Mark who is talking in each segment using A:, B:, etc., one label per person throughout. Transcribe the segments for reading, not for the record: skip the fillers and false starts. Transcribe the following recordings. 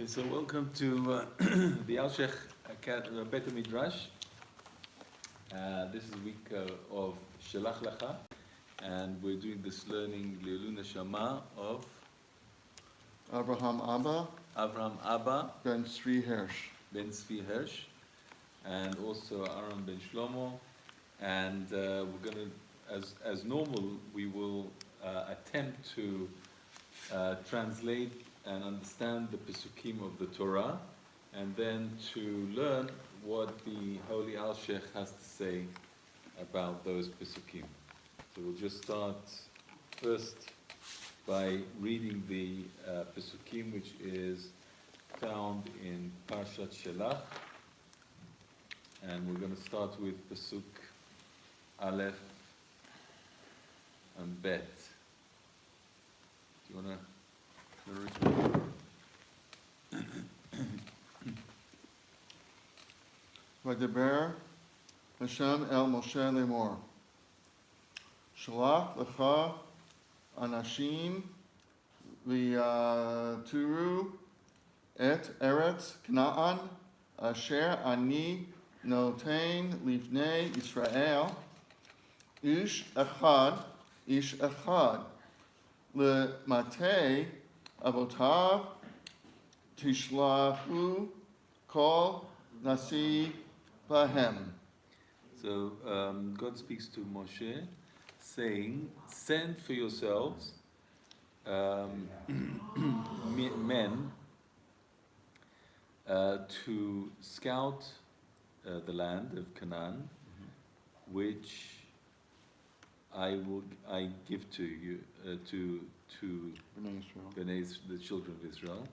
A: Okay, so welcome to the Alshech Beit Midrash. This is week of Shelach Lecha, and we're doing this learning Leilun Neshama of
B: Avraham
A: Abba
B: ben Tzvi
A: Hirsch, and also Aaron ben Shlomo. And we're going to, as normal, we will attempt to translate and understand the Pesukim of the Torah, and then to learn what the Holy Alshech has to say about those Pesukim. So we'll just start first by reading the Pesukim, which is found in Parshat Shelach, and we're going to start with Pesuk Aleph and Bet. Do you want to?
B: V'daber Hashem el Moshe lemor Shelach lecha anashim v'yaturu et eretz Canaan asher ani noten lifnei Israel ish echad lematei Avotav Tishlahu Kol Nasi Bahem.
A: So God speaks to Moshe, saying, "Send for yourselves men to scout the land of Canaan, which I give to you to the children of Israel.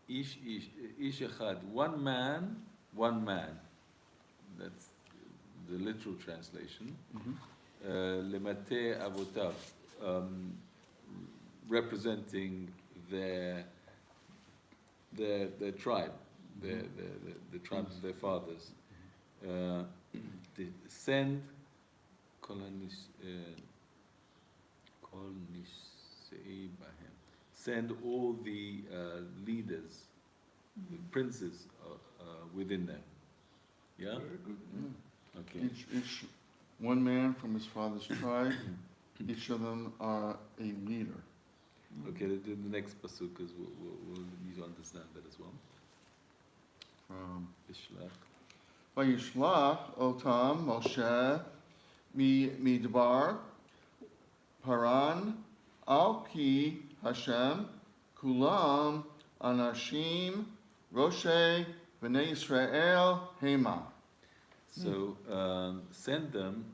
A: Ish echad, one man. That's the literal translation. Lemate avotav, representing their tribe, the tribes of their fathers. Send. Send all the leaders, the princes within them. Yeah?
B: Very good. Yeah.
A: Okay.
B: Each one man from his father's tribe, each of them are a leader.
A: Okay, the next pasuk, because we'll need to understand that as well.
B: Vayishlach otam Moshe midbar Paran al pi Hashem kulam anashim roshe b'nei Israel hema.
A: So send them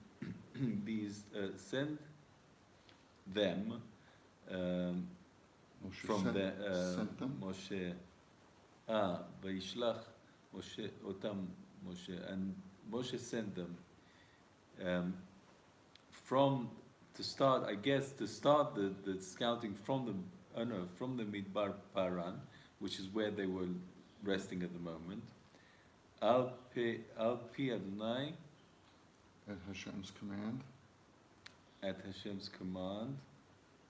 A: from the Moshe. Vayishlach Moshe otam Moshe, and Moshe sent them to start the scouting from the Midbar Paran, which is where they were resting at the moment. Al pi Adonai,
B: at Hashem's command.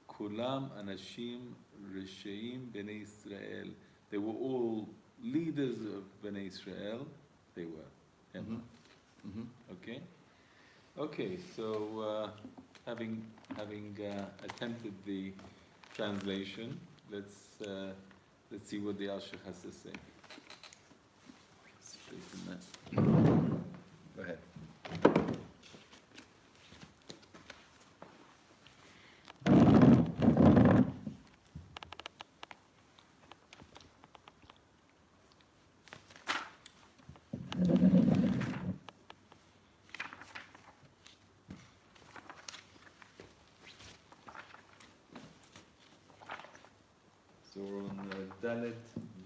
B: Kulam
A: anashim resheim b'nei Israel. They were all leaders of b'nei Israel. They were. Okay. So having attempted the translation, let's see what the Alshech has to say. Go ahead. So we're on Dalet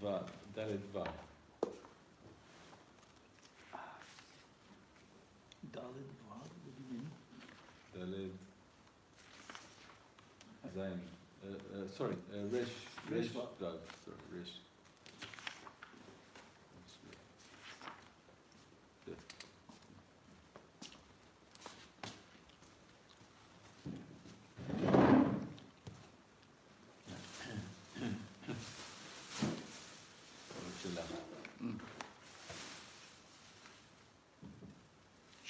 A: Vav. Dalet Vav. What do you mean? Dalet Zayin. Resh Vav. Sorry, Resh.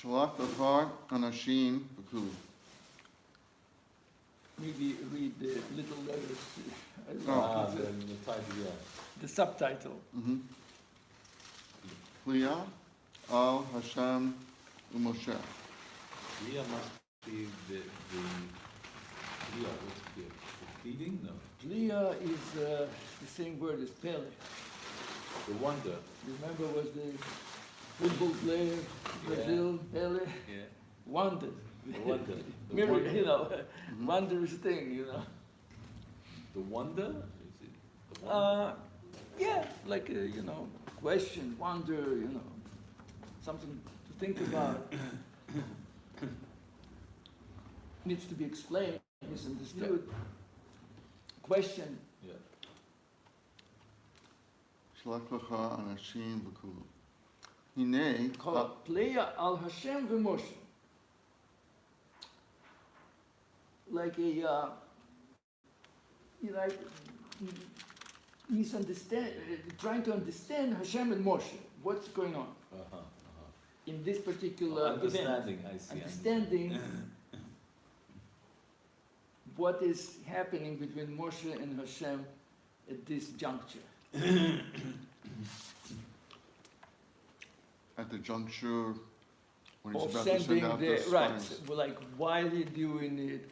B: Shelach lecha anashim v'kulu.
C: Maybe read the little letters. I don't
B: Oh.
C: know,
A: The title, yeah.
C: the subtitle.
B: Lecha al Hashem u'Moshe.
A: Leah must be the Leah, what's here? The pleading? No.
C: Leah is the same word as Pele.
A: The wonder.
C: Remember was the football player, Brazil, Pele?
A: Yeah.
C: Wondered.
A: The wonder. The
C: Mirror,
A: wonder.
C: you know, wondrous thing, you know.
A: The wonder? Is it the wonder?
C: Yeah, like a, you know, question, wonder, you know, something to think about. Needs to be explained, misunderstood. Question.
A: Yeah.
B: Shelach lecha anashim v'kulu. Hine
C: Playa al Hashem v'Moshe. Like a, like misunderstand, trying to understand Hashem and Moshe. What's going on in this particular
A: Understanding,
C: event?
A: I see.
C: Understanding what is happening between Moshe and Hashem at this juncture.
B: at the juncture when he's
C: Of
B: about to send
C: sending
B: out
C: the
B: the
C: right,
B: spies.
C: well, like why are they doing it?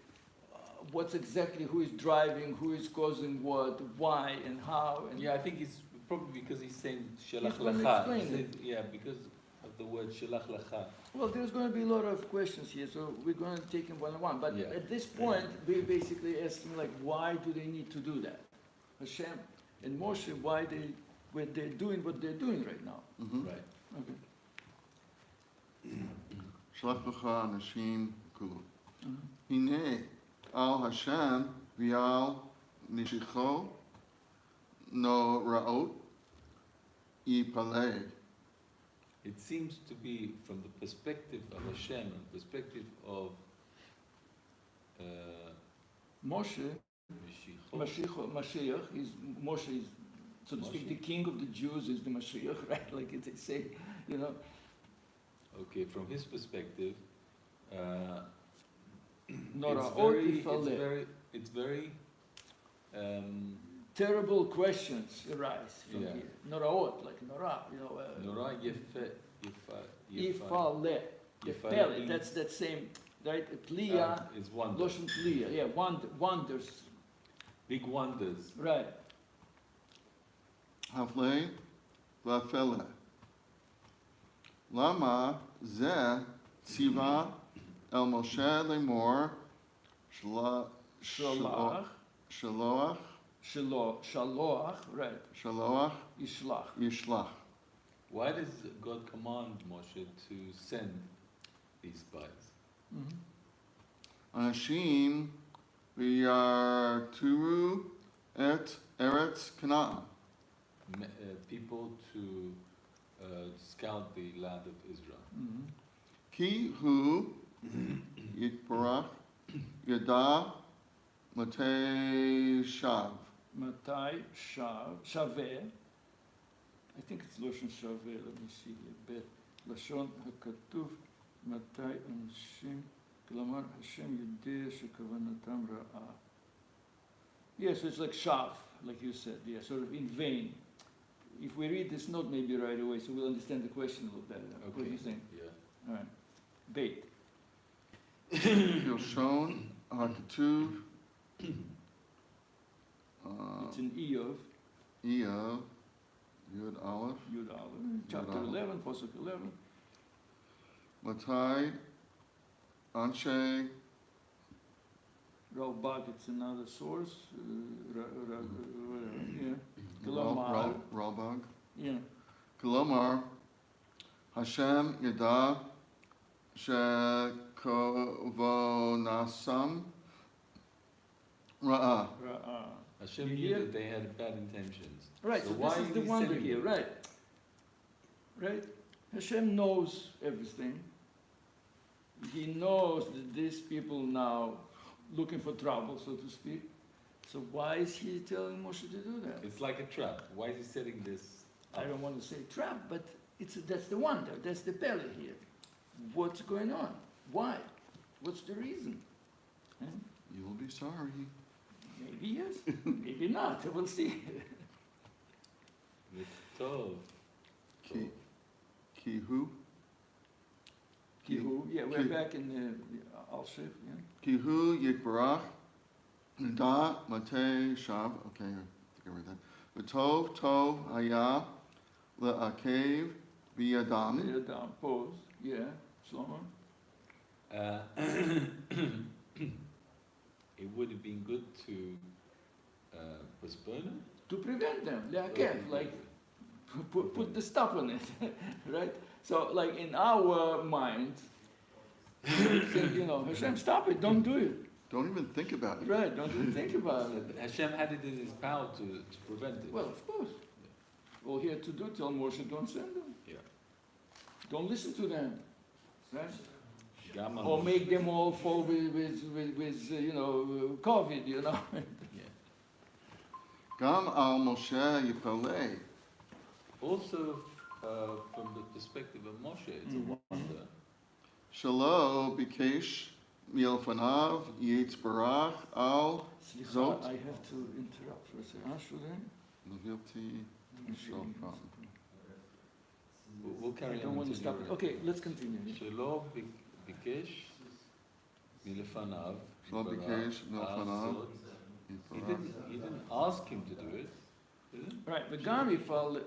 C: What's exactly who is driving, who is causing what, why and how? And
A: Yeah, I think it's probably because he's saying Shelach
C: He's gonna
A: Lecha.
C: explain
A: He
C: it.
A: said- Yeah, because of the word Shelach Lecha.
C: Well, there's going to be a lot of questions here, so we're going to take them one on one. But
A: Yeah.
C: at this point, we're basically asking, like, why do they need to do that? Hashem and Moshe, why when they're doing what they're doing right now?
A: Right.
C: Okay.
B: Shelach lecha anashim v'kulu. Hine al Hashem v'al nishicho no ra'ot yipaleh.
A: It seems to be from the perspective of Hashem and perspective of
C: Moshe, Mashiach, is Moshe is, so to speak,
A: Moshe.
C: the king of the Jews is the Mashiach, right? Like they say, you know.
A: Okay, from his perspective, it's very
C: Terrible questions arise from
A: Yeah.
C: here. Noraot, like Nora, you know.
A: Nora Yefe,
C: Ifale, Yefele, that's that same, right? Pliya,
A: is wonder.
C: Loshen Pliya, yeah, wonders,
A: Big wonders.
C: right.
B: Havlei v'afele. Lama zeh tziva el Moshe lemor shaloach
C: Shalach, Shaloach, right.
B: shaloach
C: Ishlach.
B: yishlach.
A: Why does God command Moshe to send these spies?
B: Anashim v'yarturu et eretz Canaan.
A: People to scout the land of Israel.
B: Ki hu yitbarach yada matei shav.
C: Matai Shaveh. I think it's Loshen Shaveh, let me see here. Bet Lashon HaKatuv Matai Anashim Klamar Hashem Yudeh Shekavanatam Ra'ah. Yes, it's like Shav, like you said, yeah, sort of in vain. If we read this note maybe right away, so we'll understand the question a little better. What do you think?
A: Yeah.
C: All right. Beit.
B: Yoshon HaKatuv
C: It's an Eov,
B: Eo Yud Aleph
C: Yud Aleph, chapter
B: Aleph.
C: 11, Pasuk 11.
B: Matai Anshe
C: Ralbag, it's another source. Yeah. Kalomar.
B: Ralbag.
C: Yeah.
B: Kalomar Hashem Yada Shekovonasam Ra'ah.
A: Hashem
C: You
A: knew
C: hear?
A: that they had bad intentions.
C: Right, so
A: why
C: this is
A: is
C: the
A: he
C: wonder
A: sending
C: here,
A: them?
C: right? Right? Hashem knows everything. He knows that these people now looking for trouble, so to speak. So why is he telling Moshe to do that?
A: It's like a trap. Why is he setting this
C: I
A: up?
C: don't want to say trap, but that's the wonder, that's the pele here. what's going on? Why? What's the reason? Hmm?
B: You will be sorry.
C: Maybe yes, maybe not. We'll see.
A: Tov.
B: Ki, ki who?
C: Kihu. Yeah, we're
B: Ki-
C: back in the Alshech. Yeah.
B: Ki hu yikbarach da mate shav. Okay, I think I read that. V'tov tov haya le'akev biyadam.
C: Lay it down. Pause. Yeah. Shlomo.
A: It would have been good to postpone it.
C: To prevent them. Le'akev, like put the stop on it, right? So, like in our mind, we think, Hashem, stop it, don't do it.
B: Don't even think about it.
C: Right, don't even think about it.
A: Hashem had it in his power to prevent it.
C: Well, of course. All he had to do, tell Moshe, don't send them.
A: Yeah.
C: Don't listen to them. Right?
A: Gamma
C: Or
A: Moshe.
C: make them all fall with COVID,
A: Yeah.
B: Gam al Moshe yipalei.
A: Also, from the perspective of Moshe, it's a wonder.
B: Shalo bikesh milfanav yitzbarach al
C: Slicha,
B: Zot.
C: I have to interrupt for a second. Should I?
B: Levilti shofam.
A: We'll carry
C: I
A: on.
C: don't want to
A: until
C: stop
A: you're
C: it. Okay, let's continue.
A: Shelo bikesh milefanav.
B: Shalo bikesh milfanav
A: He
B: yitzbarach.
A: didn't ask him to do it, did he?
C: Right, but Gam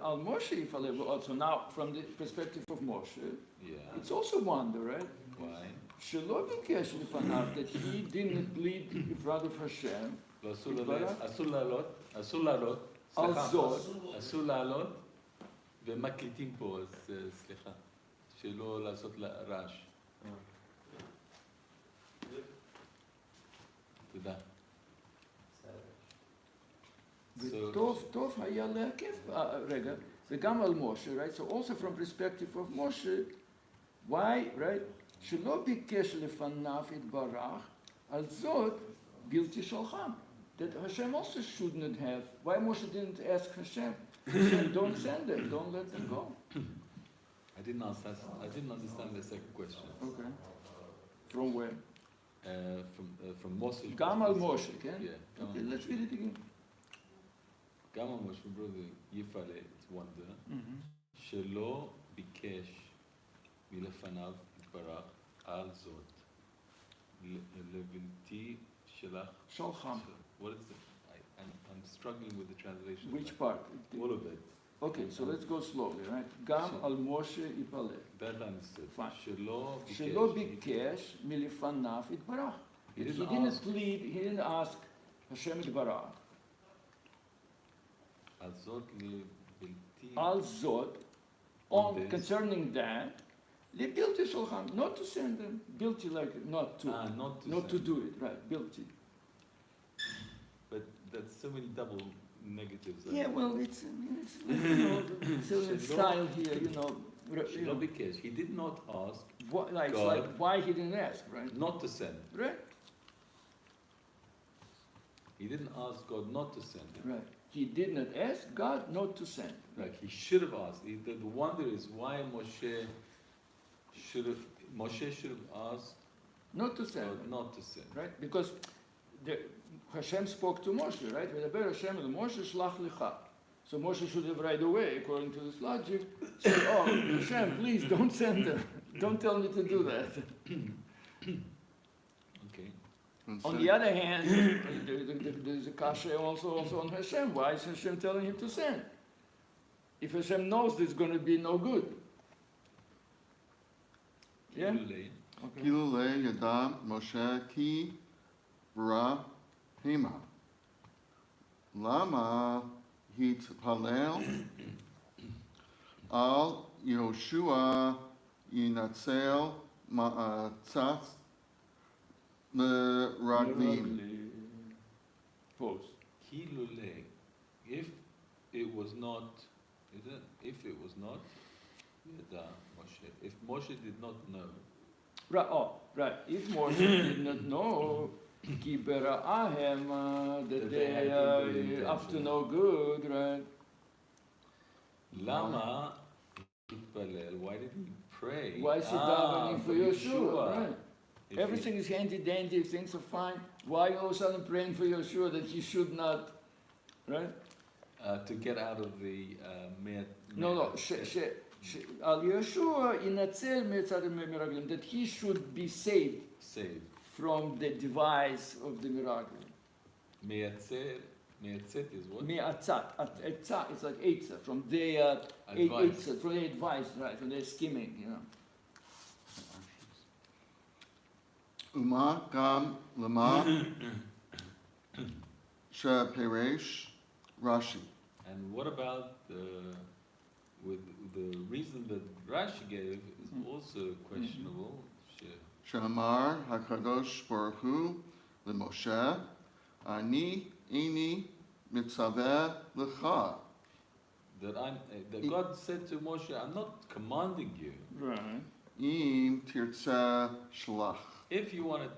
C: al Moshe also now from the perspective of Moshe,
A: Yeah.
C: it's also wonder, right?
A: Why?
C: Shelo bikesh lefanav, that he didn't plead in front of Hashem.
A: אסור לעלות,
C: על
A: סליחה,
C: זאת.
A: אסור לעלות, ומקליטים פה, אז סליחה, שלא לעשות רעש. תודה. So,
C: טוב היה להקיף, רגע, וגם על Moshe, right? So also from perspective of Moshe, why, right? שלא ביקש לפניו יתברך, על זאת בלתי שלחם. That Hashem also shouldn't have. Why Moshe didn't ask Hashem, don't send them, don't let them go.
A: I didn't understand the second question.
C: Okay. From where?
A: From Moshe.
C: גם על Moshe, כן?
A: Yeah.
C: Okay, let's read it again.
A: גם על Moshe, brother, יפעלה, it's wonder, שלא ביקש מלפניו יתברך על זאת, לבלתי שלח.
C: שלחם.
A: What is it? I'm struggling with the translation.
C: Which part?
A: All of it.
C: Okay, so let's go slowly, right? גם על Moshe יפעלה.
A: That I understood.
C: Fine.
A: שלא ביקש.
C: שלא ביקש מלפניו יתברך.
A: He
C: He
A: didn't
C: didn't
A: ask.
C: plead, he didn't ask Hashem יתברך.
A: על זאת לבלתי.
C: על זאת,
A: On this.
C: concerning that, לבלתי שלחם, not to send them, בלתי like not to,
A: Not to
C: do it, right, בלתי.
A: But that's so many double negatives.
C: Yeah, well, it's style here,
A: שלא ביקש. He did not ask
C: like, it's
A: God.
C: like why he didn't ask, right?
A: not to send.
C: Right,
A: He didn't ask God not to send him.
C: right. He did not ask God not to send.
A: Like he should have asked. The wonder is why Moshe should have asked
C: Not to send.
A: God not to send.
C: Right? Because Hashem spoke to Moshe, right? V'daber Hashem el Moshe shlach lecha. So Moshe should have right away, according to this logic, said, oh, Hashem, please don't send them. Don't tell me to do that.
A: Okay.
C: On the other hand, there's a kasha also on Hashem. Why is Hashem telling him to send? If Hashem knows there's going to be no good. Yeah?
A: Lulei.
C: Okay.
B: Kilule yada Moshe ki ra hema. Lama hitpalel al Yehoshua yinatzel ma'atzat meraglim.
C: Pause.
A: Ki lulei. If it was not, is it? If it was not, yada Moshe. If Moshe did not know,
C: Right, right. If Moshe did not know, ki bera'ahem, that
A: They
C: they
A: had
C: are
A: good
C: up to
A: intention.
C: no good, right?
A: Lama hitpalel. Why did he pray.
C: Why is he davening for Yeshua? Right.
A: If
C: Everything is handy-dandy, things are fine. Why all of a sudden praying for Yeshua that he should not, right?
A: to get out of the
C: No. Al Yeshua inatzel mitzad meraglim, that he should be saved from the device of the miraglim.
A: Me'atzet is what?
C: Me'atzat. Etzat, it's like Eitzah, from their
A: Advice.
C: from their advice, right? From their skimming, you know.
B: Uma gam lema sheperesh Rashi.
A: And what about with the reason that Rashi gave is also questionable.
B: Shamar Hakadosh Baruch Hu leMoshe Ani Ini Mitzaveh Lecha.
A: That God said to Moshe, I'm not commanding you.
C: Right.
B: Im Tirtzeh Shelach.
A: If you want to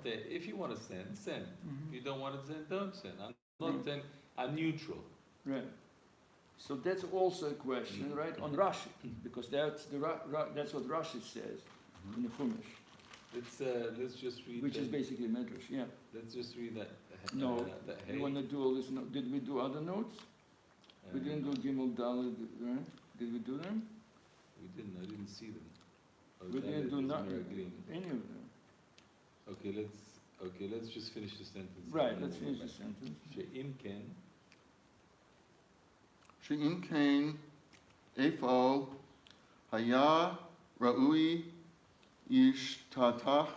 A: send, send. If you don't want to send, don't send. I'm not saying I'm neutral.
C: Right. So that's also a question, right, on Rashi, because that's what Rashi says in the Chumash.
A: Let's just read.
C: Which is basically Medrash, yeah.
A: Let's just read that.
C: No,
A: that
C: you want to do all this? Did we do other notes? We didn't do Gimel Daled, right? Did we do them?
A: We didn't. I didn't see them.
C: We didn't do any of them.
A: Okay, let's just finish the sentence.
C: Right, let's finish the sentence.
A: She'im ken.
B: She'im kain efo haya ra'ui yishtatach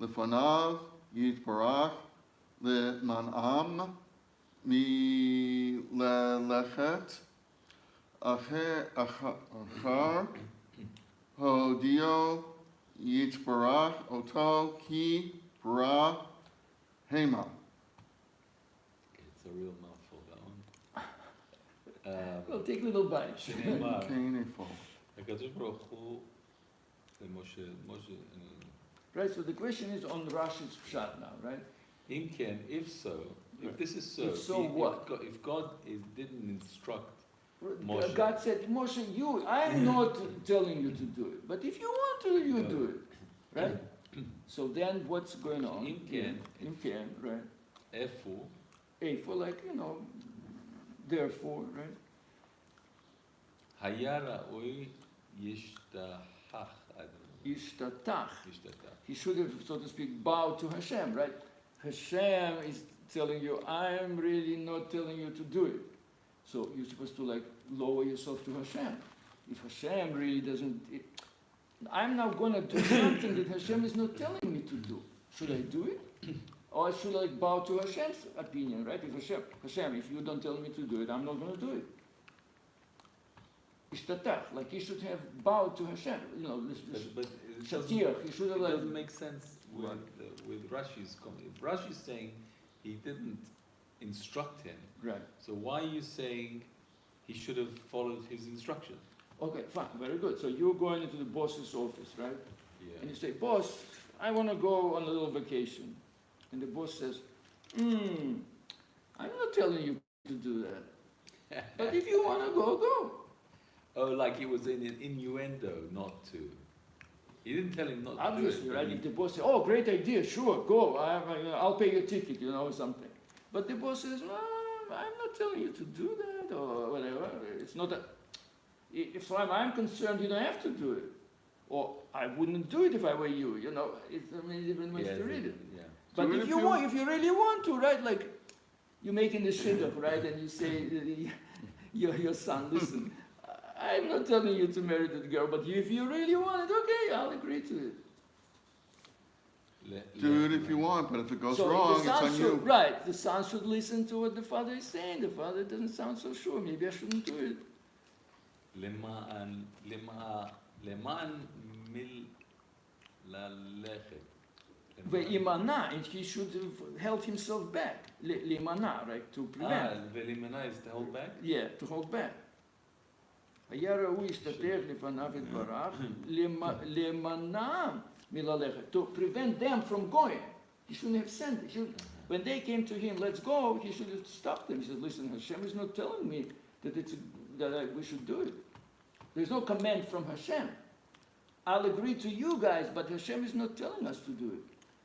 B: lefanav yitbarach lemanam milelechet achar hodio yitbarach oto ki bara hema.
A: It's a real mouthful, that one.
C: Well, take little bites.
A: שנאמר,
B: Kain efo.
A: הקדוש ברוך הוא למשה,
C: Right, so the question is on Rashi's pshat now, right?
A: אם כן, if so, if this is so,
C: If so, what?
A: If God didn't instruct Moshe.
C: God said, Moshe, I'm not telling you to do it, but if you want to, you do it, right? So then what's going on?
A: אם כן,
C: right?
A: איפה,
C: For like, therefore, right?
A: היה ראוי ישתחח, I don't know.
C: Ishtatach.
A: ישתתח.
C: He should have, so to speak, bowed to Hashem, right? Hashem is telling you, I'm really not telling you to do it. So you're supposed to like lower yourself to Hashem. If Hashem really doesn't, I'm now going to do something that Hashem is not telling me to do. Should I do it? Or should I bow to Hashem's opinion, right? If Hashem, if you don't tell me to do it, I'm not going to do it. Ishtatach, like he should have bowed to Hashem.
A: But
C: Shatir, he should have
A: it
C: like...
A: doesn't make sense with Rashi's comment. If Rashi's saying he didn't instruct him,
C: Right.
A: so why are you saying he should have followed his instruction?
C: Okay, fine, very good. So you're going into the boss's office, right?
A: Yeah.
C: And you say, boss, I want to go on a little vacation. And the boss says, I'm not telling you to do that. But if you want to go, go.
A: Oh, like it was in an innuendo not to. He didn't tell him not
C: Obviously,
A: to do it.
C: right? If the boss says, oh, great idea, sure, go. I'll pay your ticket, or something. But the boss says, no, I'm not telling you to do that, or whatever. It's not that. If I'm concerned, you don't have to do it. Or I wouldn't do it if I were you, It's different ways to read it.
A: Yeah.
C: But
B: So
C: if you really want to, right? Like you're making the shidduch, right? And you say, your son, listen, I'm not telling you to marry that girl, but if you really want it, okay, I'll agree to it.
B: Do it if you want, but if it goes
C: So
B: wrong,
C: the
B: it's
C: son
B: on
C: should,
B: you.
C: right? The son should listen to what the father is saying. The father doesn't sound so sure. Maybe I shouldn't do it.
A: למען ללכת.
C: Ve'imana, and he should have held himself back. Le'imana, right? To prevent.
A: ולהימנע is to hold back?
C: Yeah, to hold back. היה ראוי להשתתף לפניו יתברך, למנעם מללכת. To prevent them from going. He shouldn't have sent it. When they came to him, let's go, he should have stopped them. He said, listen, Hashem is not telling me that we should do it. There's no command from Hashem. I'll agree to you guys, but Hashem is not telling us to do it.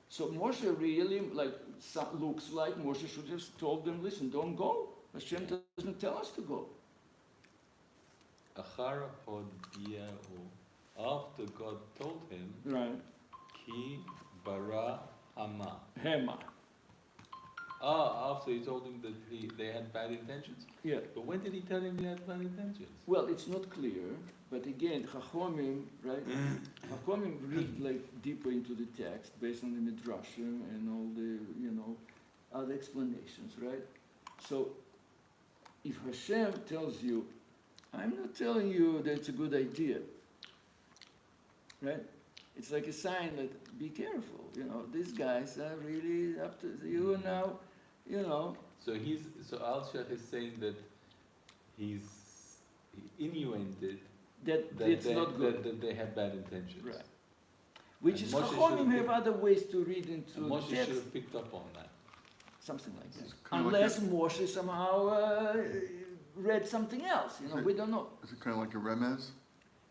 C: So Moshe really, looks like Moshe should have told them, listen, don't go. Hashem doesn't tell us to go.
A: Achar hodiyahu, after God told him,
C: Right.
A: ki bara hama.
C: Hema.
A: After he told him that they had bad intentions?
C: Yeah.
A: But when did he tell him they had bad intentions?
C: Well, it's not clear, but again, Chachomim, right? Chachomim read deeper into the text based on the Midrashim and all the, other explanations, right? So, if Hashem tells you, I'm not telling you that it's a good idea, right? It's like a sign that be careful. These guys are really up to you now.
A: So Alshech is saying that he innuended
C: That it's not good.
A: that they have bad intentions.
C: Right. Which
A: And
C: is
A: Moshe
C: Chachomim
A: should
C: have
A: have
C: other ways to read into
A: And
C: the
A: Moshe should
C: text.
A: have picked up on that.
C: Something like that.
B: It's kind of
C: Unless Moshe somehow read something else. We don't know.
B: Is it kind of like a remez?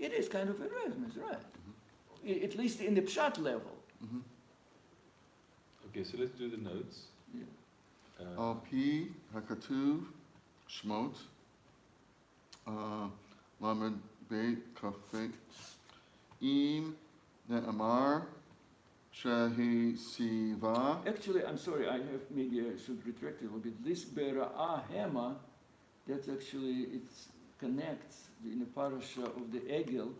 C: It is kind of a remez, right? At least in the pshat level.
B: Mm-hmm.
A: Okay, so let's do the notes.
C: Yeah.
B: Al pi hakatuv shmot lamed beit kafet im ne'amar shehi siva.
C: Actually, I'm sorry, maybe I should retract it a little bit. This bera'ah hema, that's actually, it connects in the parasha of the Egel.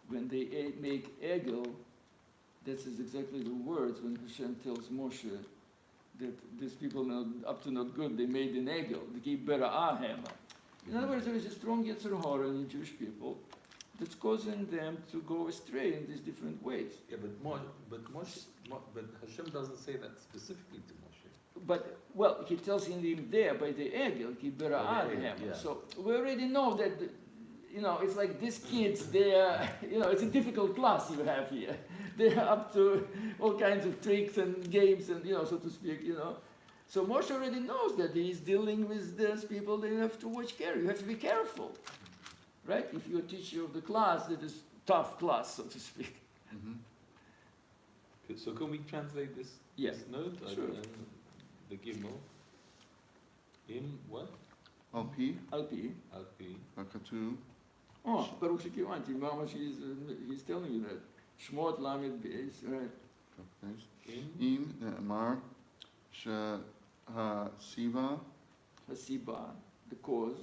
C: When they make Egel, this is exactly the words when Hashem tells Moshe that these people are up to not good, they made an Egel, they gave bera'ah hema. In other words, there is a strong Yetzer Hara in the Jewish people that's causing them to go astray in these different ways.
A: Yeah, but Hashem doesn't say that specifically to Moshe.
C: But, well, he tells him there by the Egel, ki bera'ah
A: Egel,
C: hema.
A: yeah.
C: So we already know that, it's like these kids, they are, it's a difficult class you have here. They're up to all kinds of tricks and games and, so to speak, So Moshe already knows that he's dealing with these people, they have to watch care. You have to be careful, right? If you're a teacher of the class, that is tough class, so to speak.
B: Mm-hmm.
A: Okay, so can we translate this,
C: Yes.
A: this note?
C: Sure.
A: The Gimel. In what?
B: Al pi
C: Alpi.
A: Alpi.
B: hakatuv.
C: Oh, Baruch Shekivanti, Mama, he's telling you that. Shmot Lamed Beis, right?
A: In
B: Im ne'amar sheha
C: Hasiba, the cause.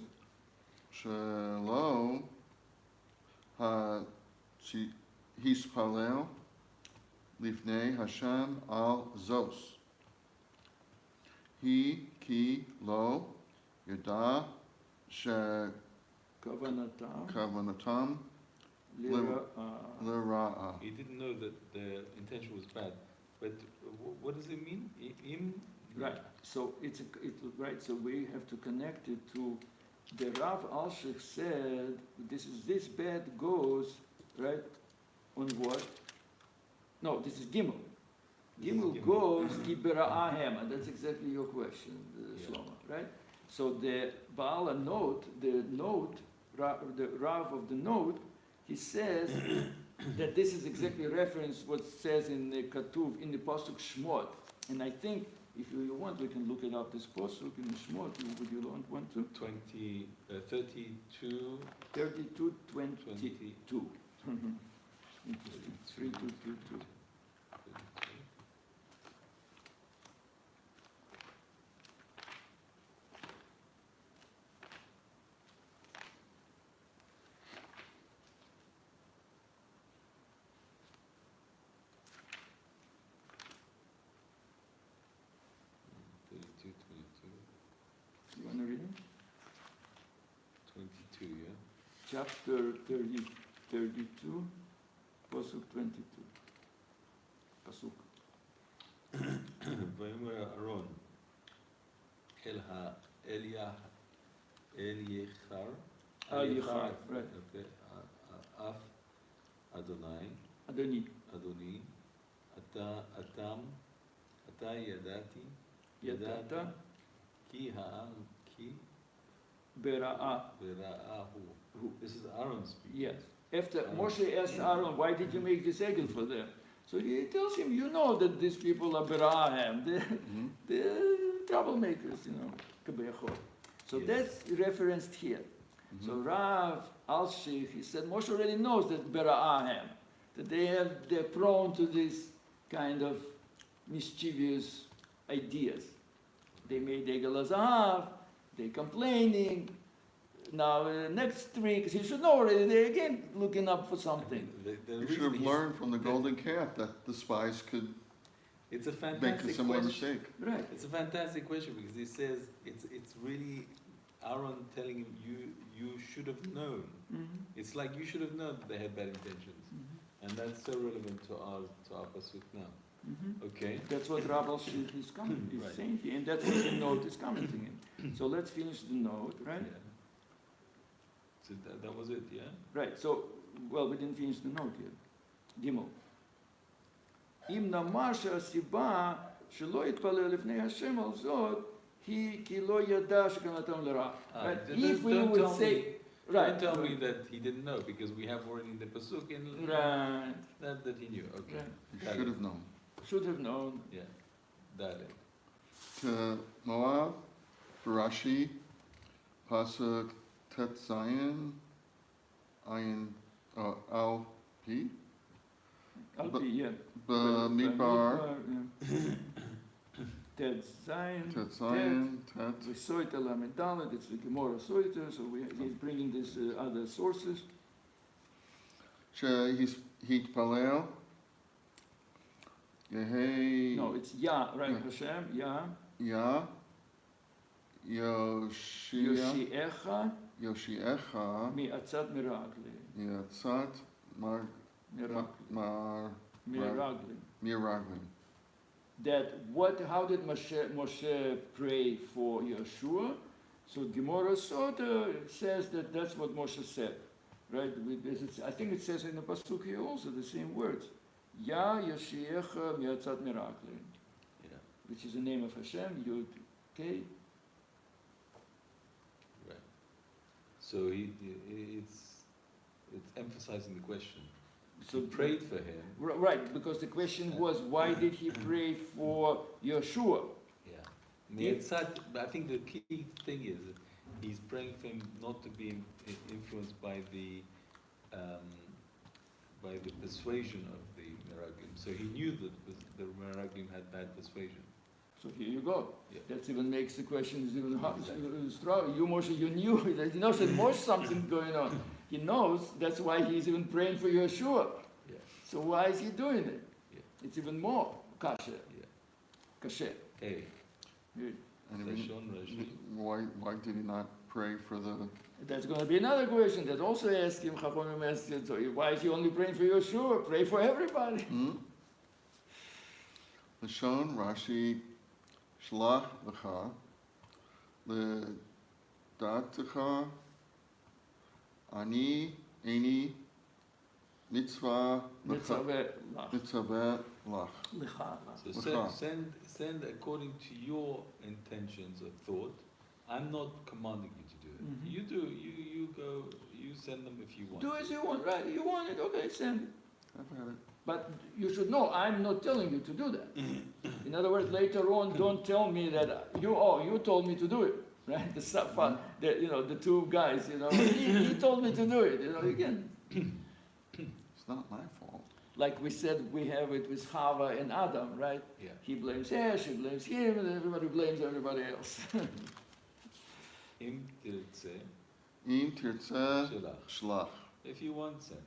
B: shelo hispalel lifnei Hashem al zos. He ki lo yada she
C: Kavanatam,
B: kavanatam
C: Lira,
B: l'ra'ah.
A: he didn't know that the intention was bad. But what does it mean?
C: right. So right. So we have to connect it to the Rav Alshech said this bad goes right on what? No, this is Gimel. Gimel goes ki bera'ah hema. That's exactly your question, Shlomo, right? So the Baal note, the Rav of the note, he says that this is exactly reference what says in the Katuv, in the Pasuk Shmot. And I think, if you want, we can look it up, this Pasuk in Shmot. Would you want to?
A: 32.
C: 32, 22. Interesting. 3222. You want to read it?
A: 22, yeah?
C: Chapter 32, Pasuk 22. Pasuk.
A: ויאמר אהרון אל יחר,
C: right.
A: אף אדוני,
C: Adoni.
A: אתה ידעת, כי העם, כי
C: Bera'ah.
A: בראה הוא.
C: Who?
A: This is Aaron speaking.
C: Yes. After Moshe asked Aaron, why did you make this egel for them? So he tells him, you know that these people are Berahem, they're troublemakers, you know, Kabechot. So that's referenced here. So Rav Alshech, he said, Moshe already knows that Berahem, that they're prone to this kind of mischievous ideas. They made Egel Azahav, they're complaining. Now, next week, he should know already, they're again looking up for something.
B: You should have learned from the golden calf that the spies could
A: It's a
B: make
A: fantastic
B: a similar
A: question.
B: mistake.
C: Right.
A: It's a fantastic question because he says it's really Aaron telling him you should have known. It's like you should have known that they had bad intentions, and that's so relevant to our pasuk now. Okay.
C: That's what Rav Alshech is
A: Right.
C: saying here, and that's what the note is commenting in. So let's finish the note, right?
A: Yeah. So that was it, yeah?
C: Right, so, well, we didn't finish the note yet. Gimel. אם נאמר שהסיבה שלא יתפלל לפני השם על זאת, היא כי לא ידע שכוונתם לרע. Right? If we would say, right.
A: Don't tell me that he didn't know because we have already in the pasuk in
C: Right.
A: that he knew. Okay.
C: Right.
B: You should have known.
C: Should have known.
A: Yeah. Dale.
B: To Moab, Rashi, Pasuk Tet Zion, Ayin Al P.
C: Al-Pi, yeah.
B: B'midbar,
C: Ted Zion.
B: Tet Zion, Tet.
C: Soita Lamedalet, it's the Gemara Soita, so he's bringing these other sources.
B: Hitpalel, Yehei.
C: No, it's Ya, right?
B: Yeah.
C: Hashem, Ya.
B: Ya,
C: Yoshiecha
B: Yoshiecha,
C: mi'atzat miragli.
B: Yatzat,
C: Miragli.
B: Miraglim.
C: That how did Moshe pray for Yeshua? So Gemara Sota says that that's what Moshe said, right? I think it says in the pasuk here also the same words. Ya Yoshiecha mi'atzat miragli.
A: Yeah.
C: Which is the name of Hashem, Yud, okay?
A: Right. So it's emphasizing the question. So prayed for him.
C: Right, because the question was, why did he pray for Yeshua?
A: Yeah. I think the key thing is that he's praying for him not to be influenced by the persuasion of the Meraglim. So he knew that the Meraglim had bad persuasion.
C: So here you go.
A: Yeah.
C: That even makes the question even stronger. You, Moshe, you knew that. He knows that Moshe something going on. He knows that's why he's even praying for Yeshua.
A: Yeah.
C: So why is he doing it?
A: Yeah.
C: It's even more kasher.
A: Yeah.
C: Kasher.
A: Hey.
C: Good.
B: And I mean,
A: Lashon Rashi.
B: why did he not pray for the?
C: That's going to be another question that also asked him. Chachamim asked him, so why is he only praying for Yeshua? Pray for everybody.
B: Lashon Rashi, Shelach Lecha, Ledatecha, Ani, Mitzvah,
C: Mitzvah lach.
B: Mitzvah Lach.
C: Lecha.
A: So
B: Lecha.
A: send according to your intentions of thought. I'm not commanding you to do it.
C: Mhm.
A: You do. You go. You send them if you want.
C: Do as you want, right? You want it, okay, send it.
B: I've had it.
C: But you should know, I'm not telling you to do that. In other words, later on, don't tell me that you told me to do it, right? The Safan, the two guys, he told me to do it, again.
B: It's not my fault.
C: Like we said, we have it with Chava and Adam, right?
A: Yeah.
C: He blames her, she blames him, and everybody blames everybody else.
A: Im tirtze
B: Im Tirtzeh
A: shelach.
B: Shelach.
A: If you want, send.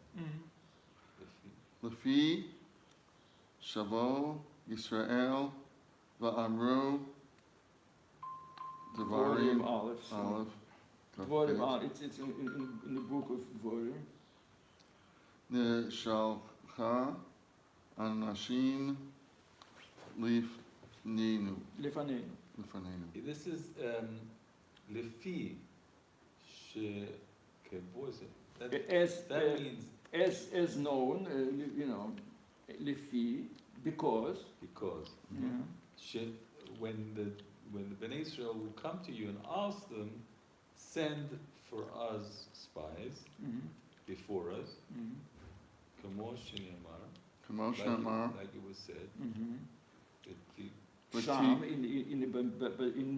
B: Lefi Shavo Yisrael Va'amru
C: Vorim
B: Devarim
C: Aleph.
B: Aleph.
C: Vorim Aleph. It's in the book of Vorim.
B: Neshalcha Anashim Lifninu.
C: Lefanenu.
B: Lefanenu.
A: This is lefi shekevose. That means
C: As known, Lefi, because.
A: When the Bnei Israel will come to you and ask them, send for us spies, before us.
C: Mhm.
A: Kamo Shinamar,
B: Kamo Shenamar.
A: like it was said.
C: Mhm.
A: It-
C: Sham in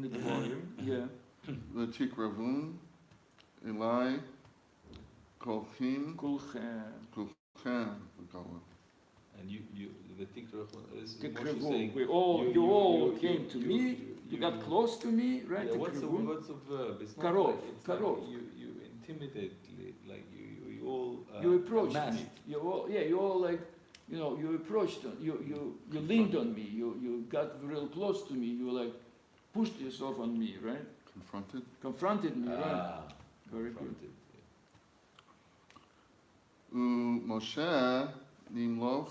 C: the volume, yeah.
B: Latik Ravun. Eli. Kolchim.
C: Kulchem.
B: Kulchem. We call it.
A: And the Tikra, this is Moshe
C: Tekrevu.
A: saying,
C: We all, you all came to me. You got
A: you-
C: close to me, right?
A: Yeah, what's the
C: Tekrevu.
A: verb? It's not
C: Karov,
A: like, it's like
C: karov.
A: you intimidate, like you all
C: You approached
A: amassed.
C: me. You all like, you approached. You leaned on me. You got real close to me. You like pushed yourself on me, right? Confronted me, right?
A: Ah,
C: Very good.
A: confronted,
B: U Moshe Nimloch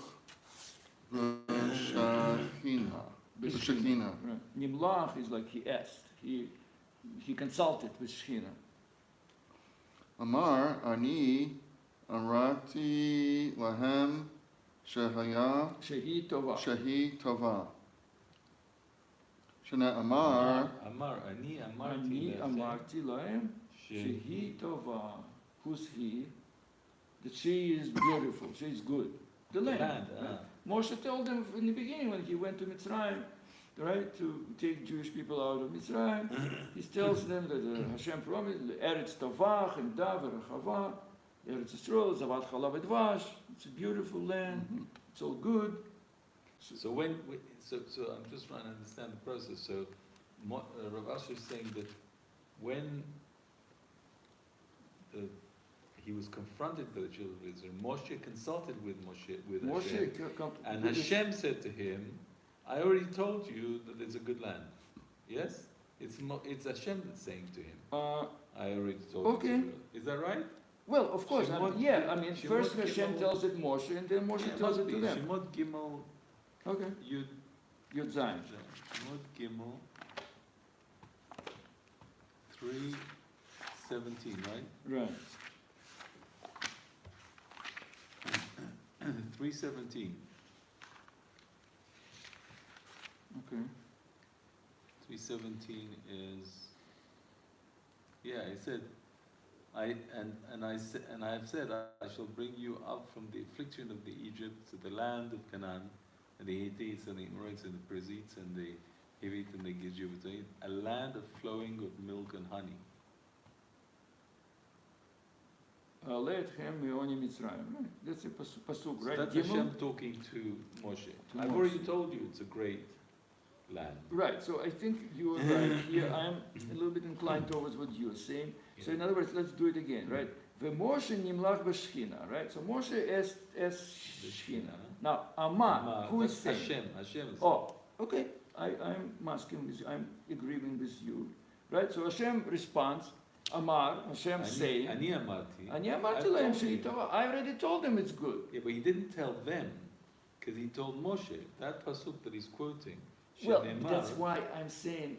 B: B'Shechina. B'Shechina.
C: Right. Nimlach is like he asked. He consulted with Shechina.
B: Amar Ani Arati Lahem Shehaya
C: Shehi Tova.
B: Shehi Tova. Shana Amar
A: Amar, Ani
C: Ani
A: Amarti
C: amarti lahem
A: Shehi.
C: shehi tova. Who's he? That she is beautiful. She is good. The land. Right? Moshe told them in the beginning when he went to Mitzrayim, right, to take Jewish people out of Mitzrayim. He tells them that Hashem promised Eretz Tova, Chemda, Verachava, Eretz Israel, Zavat Chalav Dvash. It's a beautiful land. It's all good.
A: So so I'm just trying to understand the process. So Rav Asher is saying that when he was confronted by the children of Israel, Moshe consulted with Hashem, and Hashem said to him, "I already told you that it's a good land." Yes, it's Hashem that's saying to him, "I already told
C: Okay.
A: you." Is that right?
C: Well, of course.
A: Shemot
C: First Hashem
A: Gimel-
C: tells it Moshe, and then Moshe tells it to them.
A: Shemot Gimel
C: Okay.
A: Yud
C: Yud Zayin.
A: Shemot Gimel 3:17, right?
C: Right.
A: 3:17.
C: Okay.
A: 3:17 is, yeah, he said, I have said, I shall bring you up from the affliction of the Egypt to the land of Canaan, and the Hittites and the Amorites and the Perizzites and the Hivites and the Gibeonites, a land of flowing of milk and honey.
C: Le'etchem me'oni Mitzrayim. Right. That's a pasuk,
A: So
C: right?
A: that's
C: Gimel.
A: Hashem talking to Moshe.
C: To
A: I've
C: Moshe.
A: already told you it's a great land.
C: Right. So I think you are right. Here I'm a little bit inclined towards what you are saying. So in other words, let's do it again, right? Moshe nimlach b'Shechina, right? So Moshe asked Shechina. Now Amar, who is saying?
A: Hashem is
C: Oh, okay. I'm asking this. I'm agreeing with you, right? So Hashem responds. Amar, Hashem saying.
A: Ani Amarti.
C: Ani amarti
A: I've
C: lahem
A: told you.
C: shehi tova. I already told them it's good.
A: Yeah, but he didn't tell them, because he told Moshe. That pasuk that he's quoting.
C: Well,
A: Shenemar,
C: that's why I'm saying,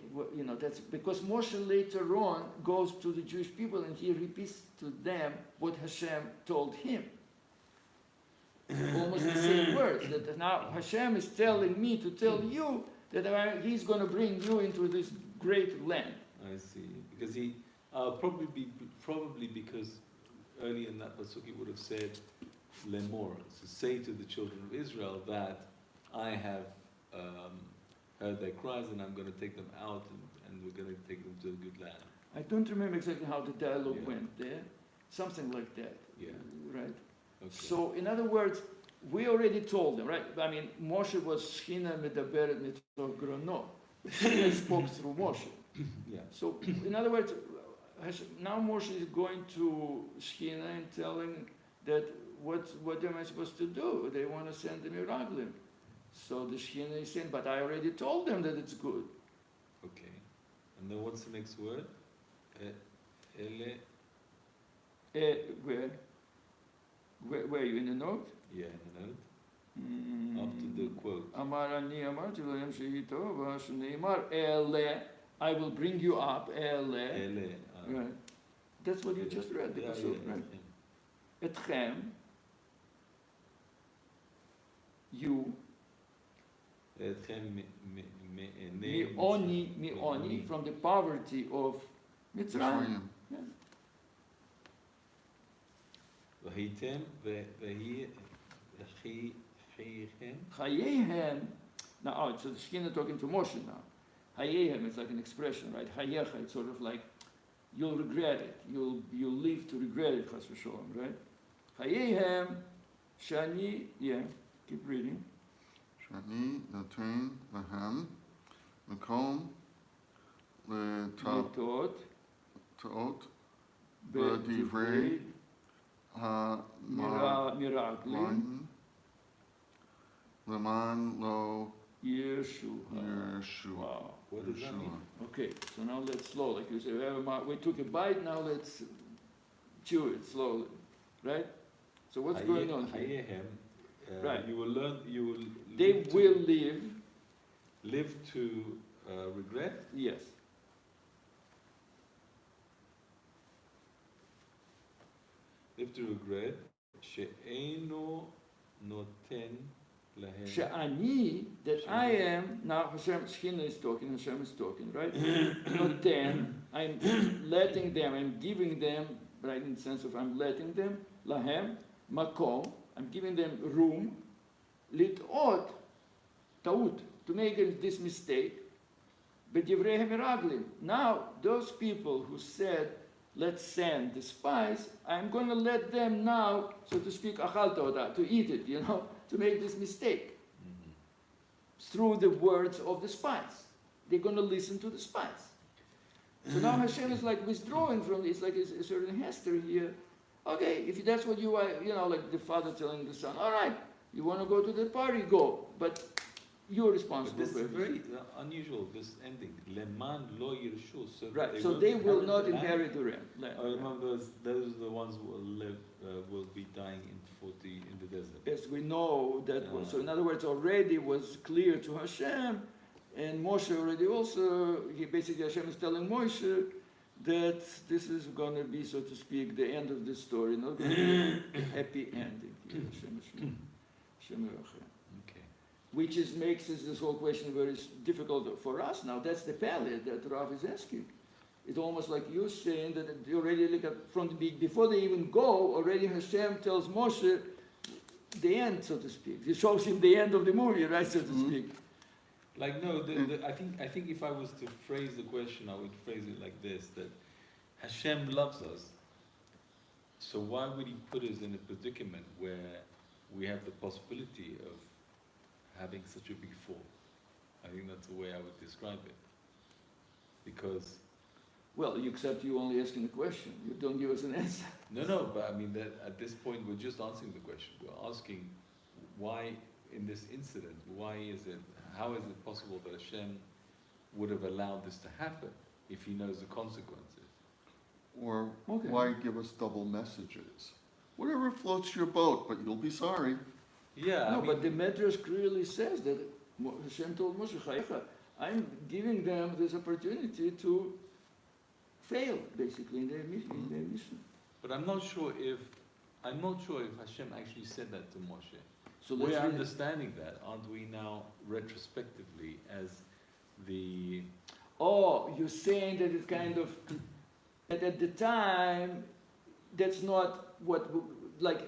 C: that's because Moshe later on goes to the Jewish people and he repeats to them what Hashem told him. Almost the same words. That now Hashem is telling me to tell you that He's going to bring you into this great land.
A: I see. Because he probably because early in that pasuk he would have said lemor, to say to the children of Israel that I have heard their cries and I'm going to take them out and we're going to take them to a good land.
C: I don't remember exactly how the dialogue
A: Yeah.
C: went there. Something like that.
A: Yeah.
C: Right?
A: Okay.
C: So, in other words, we already told them, right? I mean, Moshe was Shechina medaberet mitzvot grono. Shechina spoke through Moshe.
A: Yeah.
C: So, in other words, now Moshe is going to Shechina and telling that what am I supposed to do? They want to send the Miraglim. So the Shechina is saying, but I already told them that it's good.
A: Okay. And then what's the next word? Ele.
C: Where are you in the note?
A: Yeah, in the note. After the quote.
C: Amar ani amarti lahem shehi tova shneimar ele. I will bring you up. Ele.
A: Ele.
C: Right. That's what you just read. The
A: Yeah,
C: pasuk,
A: yeah,
C: right?
A: yeah.
C: Etchem. You.
A: Etchem
C: Mi'oni, from the poverty of Mitzrayim.
B: Mitzrayim.
C: Yeah.
A: והייתם, וחייכם.
C: Chayehem. Now, so the Shekhinah talking to Moshe now. Chayehem is like an expression, right? Chayecha, it's sort of like you'll regret it. You'll live to regret it, chas v'sholom, right? Chayehem, shani, yeah, keep reading.
B: Shani noten lahem makom
C: Letot,
B: letot
C: b'divrei, miraglim,
B: ha'ma'alayin leman lo
C: Yeshua.
B: Yeshua.
C: Wow.
A: What does that mean?
C: Okay, so now let's slow, like you say, we took a bite, now let's chew it slowly, right? So what's going on here?
A: Hayehem,
C: Right.
A: you will learn, you will
C: They
A: live to-
C: will live,
A: live to regret.
C: yes.
A: Live to regret. She'eno noten lahem.
C: Sha'ani, that I am, now Hashem, Shekhinah is talking, Hashem is talking, right? Not then, I'm letting them, I'm giving them, right, in the sense of I'm letting them, lahem, makom, I'm giving them room, lit'ot, ta'ut, to make this mistake, b'divrei miraglim. Now, those people who said, let's send the spies, I'm going to let them now, so to speak, achal toda, to eat it, to make this mistake through the words of the spies. They're going to listen to the spies. So now Hashem is like withdrawing from this, like a certain history here. Okay, if that's what you are, like the father telling the son, all right, you want to go to the party, go, but you're
A: But
C: responsible
A: this
C: for
A: is
C: everything.
A: very unusual, this ending. Leman lo yirshu. So
C: Right,
A: they
C: so
A: won't
C: they will
A: inherit
C: not
A: the land.
C: inherit the land.
A: I remember those are the ones who will live, will be dying in the desert.
C: Yes, we know that was. So in other words, already was clear to Hashem, and Moshe already also, basically Hashem is telling Moshe that this is going to be, so to speak, the end of the story, not going to be a happy ending. Hashem Yiracheh.
A: Okay.
C: Which makes this whole question very difficult for us now. That's the palette that Rav is asking. It's almost like you're saying that they already look at from the before they even go, already Hashem tells Moshe the end, so to speak. He shows him the end of the movie, right, so to speak.
A: Like no, I think if I was to phrase the question, I would phrase it like this: that Hashem loves us. So why would He put us in a predicament where we have the possibility of having such a big fall? I think that's the way I would describe it. Because
C: Well, except you only asking the question. You don't give us an answer.
A: no, but I mean that at this point we're just answering the question. We're asking why in this incident, how is it possible that Hashem would have allowed this to happen if He knows the consequences?
B: Or
C: Okay.
B: why give us double messages? Whatever floats your boat, but you'll be sorry.
A: Yeah,
C: No,
A: I mean,
C: but the Medrash clearly says that Hashem told Moshe, "Chayecha, I'm giving them this opportunity to fail, basically, in their mission.
A: but I'm not sure if Hashem actually said that to Moshe.
C: So
A: We're
C: let's read it.
A: understanding that, aren't we now retrospectively as the
C: Oh, you're saying that it's kind of, that at the time, that's not what, like,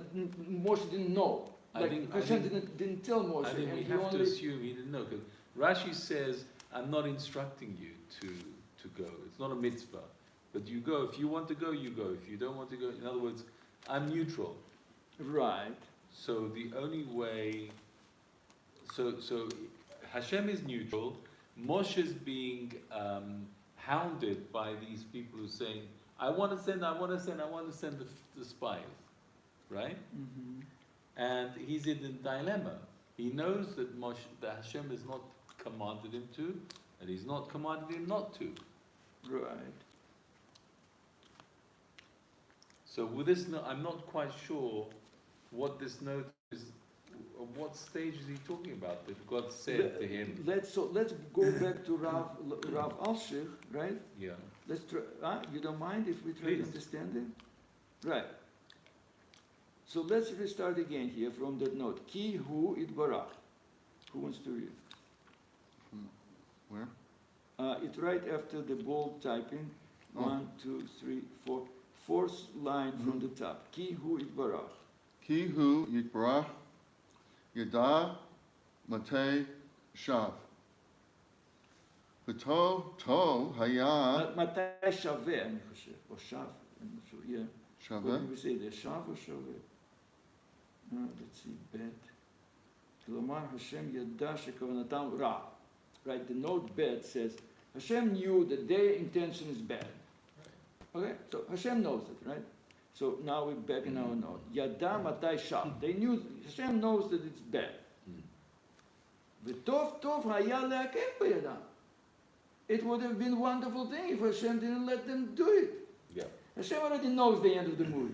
C: Moshe didn't know.
A: I
C: Like,
A: think-
C: Hashem didn't tell Moshe.
A: I think we
C: and he
A: have to
C: only,
A: assume he didn't know, because Rashi says, I'm not instructing you to go. It's not a mitzvah. But you go. If you want to go, you go. If you don't want to go, in other words, I'm neutral.
C: Right.
A: So the only way, so Hashem is neutral. Moshe is being hounded by these people who are saying, I want to send the spies, right?
C: Mm-hmm.
A: And he's in a dilemma. He knows that that Hashem has not commanded him to, and He's not commanded him not to.
C: Right.
A: So with this note, I'm not quite sure what this note is. What stage is he talking about? That God said to him,
C: Let's go back to Rav Alshech, right?
A: yeah.
C: Let's try. You don't mind if we try
A: Please.
C: to understand it? Right. So let's restart again here from that note. Ki hu itbarach. Who wants to read?
B: Where?
C: It's right after the bold typing.
B: Oh.
C: 1, 2, 3, 4. fourth line from the top. Ki hu itbarach.
B: Ki hu yitbarach yada matei shav. V'tov tov haya
C: מתי שווה, אני חושב, או שב, אני חושב, yeah. What
B: shaveh.
C: do we say there? שב או שווה? Let's see, בית. כלומר, השם ידע שכוונתם רע. Right, the note bed says, Hashem knew that their intention is bad. Okay, so Hashem knows it, right? So now we're back in our note. Yada matai shab. They knew, Hashem knows that it's bad. V'tov tov haya le'akev b'yadam. It would have been a wonderful thing if Hashem didn't let them do it.
A: Yeah.
C: Hashem already knows the end of the movie.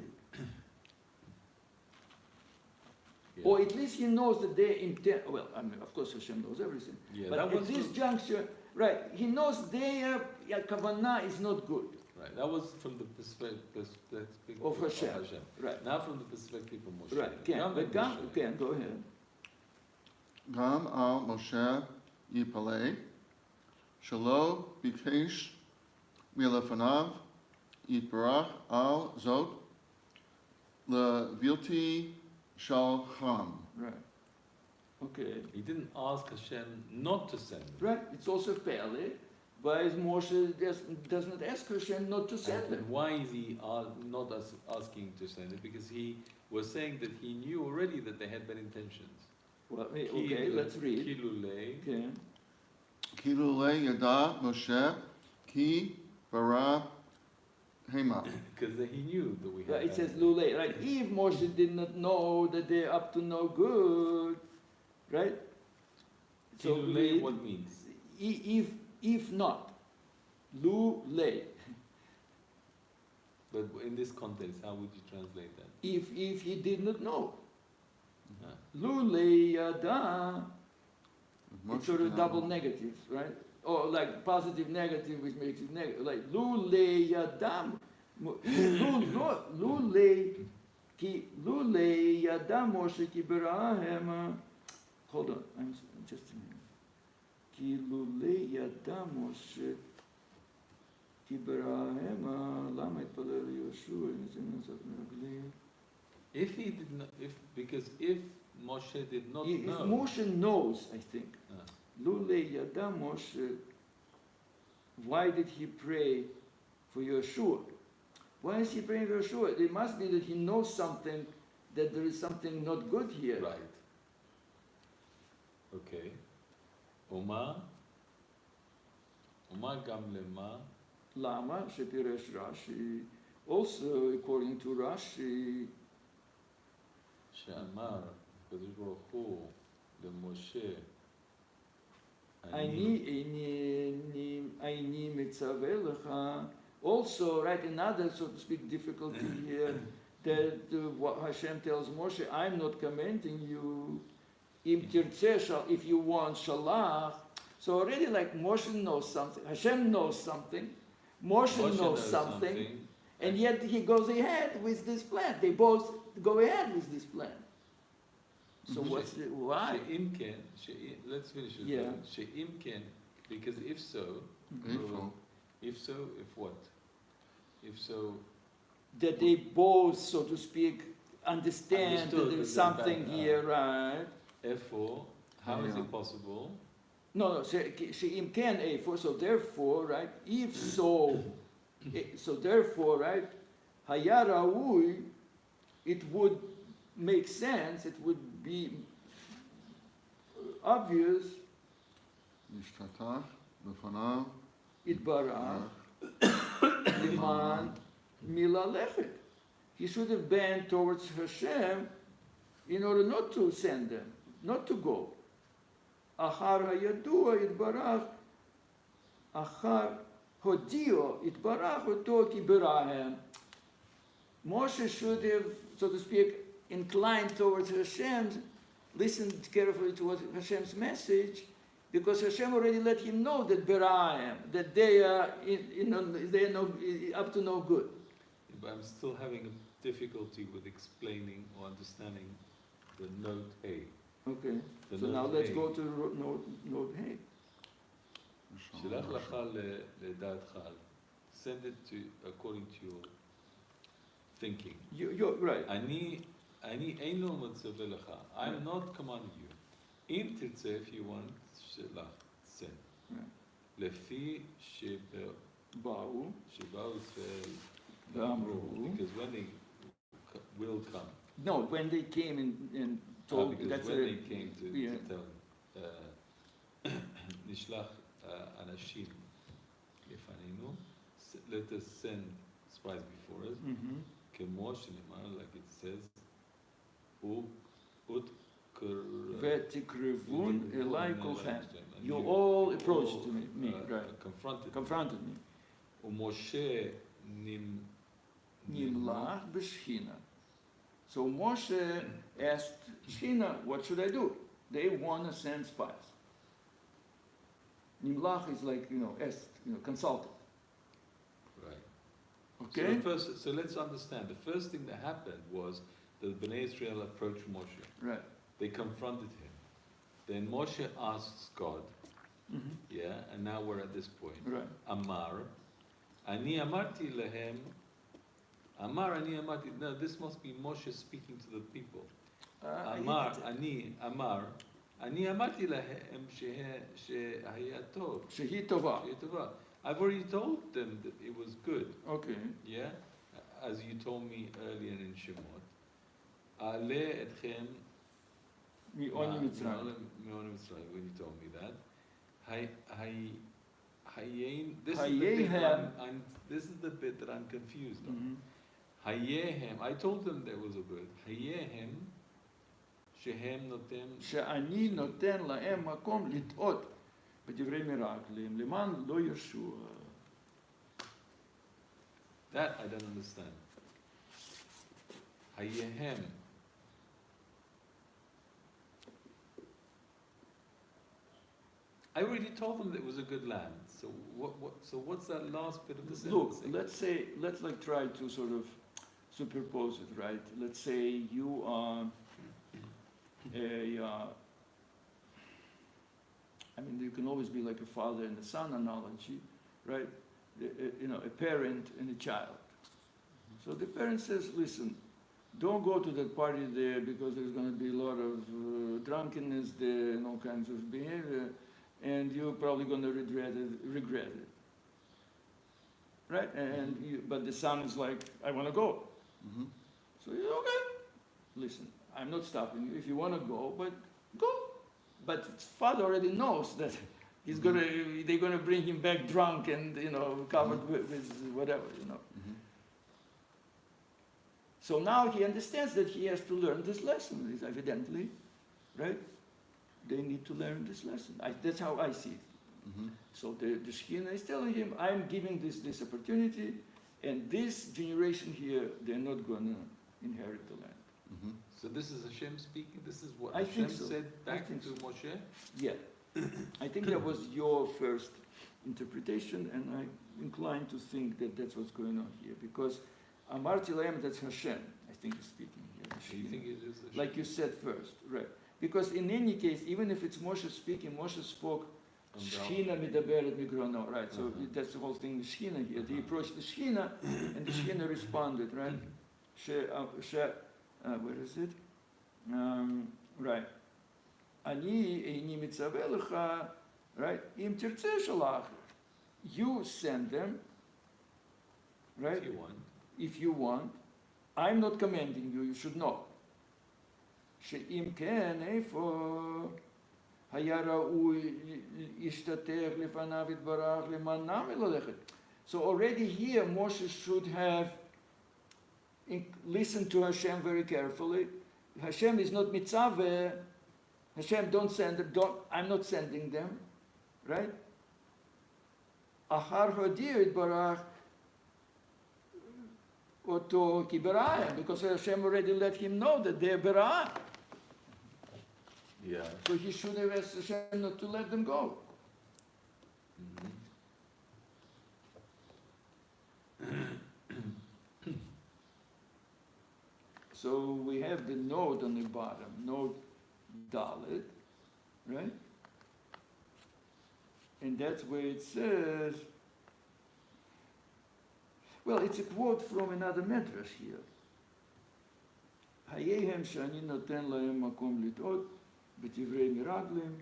A: Yeah.
C: Or at least he knows that their intent, well, I mean, of course Hashem knows everything.
A: Yeah,
C: But
A: that
C: at
A: was
C: this
A: from-
C: juncture, right, he knows their kavanah is not good.
A: Right, that was from the perspective
C: Of Hashem. Right,
A: Now from the perspective of Moshe.
C: right. Ken,
A: Now
C: but
A: that Moshe-
C: Ken, go ahead.
B: Gam al Moshe yipalei shelo bikesh milefanav yitbarach al zot levilti shal cham.
C: Right. Okay.
A: He didn't ask Hashem not to send them.
C: Right, it's also fairly, but Moshe doesn't ask Hashem not to send
A: And
C: them.
A: why is he not asking to send it? Because he was saying that he knew already that they had bad intentions.
C: Well, okay, let's read.
A: Kilulei.
C: Okay.
B: Kilule yada Moshe ki bara hema.
A: Because he knew that we had.
C: Right, it
A: bad
C: says
A: intentions.
C: Lule, right? If Moshe did not know that they're up to no good, right? So
A: Kilulei,
C: read,
A: what means?
C: if not, Lule.
A: But in this context, how would you translate that?
C: If he did not know.
A: Huh?
C: Lule yada. It's
B: Moshe
C: sort of
B: did not
C: double
B: know.
C: negatives, right? Or like positive negative, which makes it negative. Like lule yadam, lule yadam Moshe ki berahem. Hold on, I'm just a minute. Ki lule yadam Moshe ki berahem. Lama itpalel Yoshua nizim meraglim.
A: If he did not, if Moshe did not
C: If
A: know.
C: Moshe knows, I think.
A: Ah.
C: Lule yada Moshe, why did he pray for Yeshua? Why is he praying for Yeshua? It must be that he knows something, that there is something not good here.
A: Right. Okay. Oma gam lema.
C: Lama, Shepiresh Rashi. Also, according to Rashi,
A: שאמר הקדוש ברוך הוא למשה,
C: אני מצווה לך. Also, right, another, so to speak, difficulty here, that what Hashem tells Moshe, I'm not commanding you. Im tirtzeh, if you want, Shelach. So already like Moshe knows something, Hashem knows something, Moshe knows something, and yet he goes ahead with this plan. They both go ahead with this plan. So what's the, why?
A: שאם כן, let's finish it.
C: Yeah.
A: שאם כן, because if so, if so, if what? If so,
C: That they both, so to speak, understand that
A: Understood
C: there's
A: that
C: something
A: that,
C: here, right?
A: therefore, how is
B: Yeah.
A: it possible?
C: No, she'im ken for, so therefore, right? If so, so therefore, right? Haya raui, it would make sense, it would be obvious,
B: Yishtatach b'fanav
C: itbarach, liman milalechek. He should have bent towards Hashem in order not to send them, not to go. Achar hayadua itbarach, achar hodio itbarach oto ki berahem. Moshe should have, so to speak, inclined towards Hashem, listened carefully to what Hashem's message, because Hashem already let him know that berahem, that they are, they are up to no good.
A: But I'm still having a difficulty with explaining or understanding the note A.
C: Okay,
A: The
C: so
A: note
C: now let's
A: A.
C: go to note hey.
A: שלח לך לדעתך, send it to according to your thinking.
C: You're right.
A: אני אין לו מצווה לך. I'm not commanding you. אם תרצה, if you want, שלח, send. לפי
C: באו
A: ישראל
C: ואמרו.
A: because when they will come.
C: No, when they came and told,
A: because
C: that's
A: when
C: a,
A: they came to
C: yeah.
A: tell, נשלח אנשים לפנינו, let us send spies before us, כמו שנאמר, like it says,
C: ותקרבון אליי כולכם. You all approached to me, right? Confronted me.
A: ומשה
C: נמלך בשכינה. So Moshe asked Shechina, what should I do? They want to send spies. Nimlach is like, asked, consulted.
A: Right.
C: Okay?
A: So let's understand. The first thing that happened was that Bnei Israel approached Moshe.
C: Right.
A: They confronted him. Then Moshe asks God, yeah, and now we're at this point.
C: Right.
A: Amar, ani amarti lehem. Amar, ani amarti. No, this must be Moshe speaking to the people. Amar, ani amarti lehem sheהיה tov.
C: Shehi tova.
A: I've already told them that it was good.
C: Okay.
A: Yeah, as you told me earlier in Shemot. Ale etchem
C: מעוני מצרים.
A: מעוני מצרים, when you told me that. This is the bit that I'm confused on. Hayehem, I told them there was a word. Hayehem, shehem notem.
C: שאני נותן להם מקום לטעות בדברי מרגלים, למען לא ירשו.
A: That I don't understand. Hayehem. I already told them that it was a good land. So what's that last bit of the sentence?
C: Look, let's like try to sort of superpose it, right? Let's say you are you can always be like a father and a son analogy, right? A parent and a child. So the parent says, listen, don't go to that party there because there's going to be a lot of drunkenness there and all kinds of behavior, and you're probably going to regret it. Right? But the son is like, I want to go. So you're okay. Listen, I'm not stopping you. If you want to go, but go. But father already knows that they're gonna bring him back drunk and covered with whatever. So now he understands that he has to learn this lesson. Evidently, right? They need to learn this lesson. That's how I see it. So the Shekhinah is telling him, I'm giving this opportunity, and this generation here, they're not gonna inherit the land.
A: So this is Hashem speaking? This is what
C: I
A: Hashem
C: think so.
A: said back to
C: so.
A: Moshe?
C: Yeah. I think that was your first interpretation, and I'm inclined to think that that's what's going on here. Because Amarti Lahem, that's Hashem, I think is speaking here.
A: Do you think it is Hashem?
C: Like you said first, right. Because in any case, even if it's Moshe speaking, Moshe spoke Shechina midaberet migrono, right? So that's the whole thing, the Shechina here. He approached the Shechina, and the Shechina responded, right? Where is it? Right. אני איני מצווה לך, right? אם תרצה שלח. You send them, right?
A: If you want.
C: If you want. I'm not commanding you, you should know. שאם כן, איפה היה ראוי להשתתף לפניו יתברך למענם וללכת. So already here Moshe should have listened to Hashem very carefully. Hashem is not mitzvah. Hashem, don't send them. I'm not sending them, right? Achar hodir itbarach oto ki bera'ah, because Hashem already let him know that they're bera'ah.
A: Yeah.
C: So he should have asked Hashem not to let them go. So we have the note on the bottom, note Dalet, right? And that's where it says, well, it's a quote from another medrash here. חייהם שאני נותן להם מקום לטעות בדברי מרגלים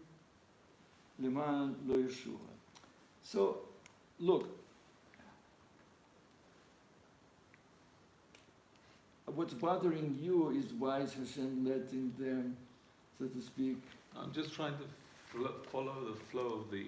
C: למען לא ישוע. So, look, what's bothering you is why is Hashem letting them, so to speak,
A: I'm just trying to follow the flow of the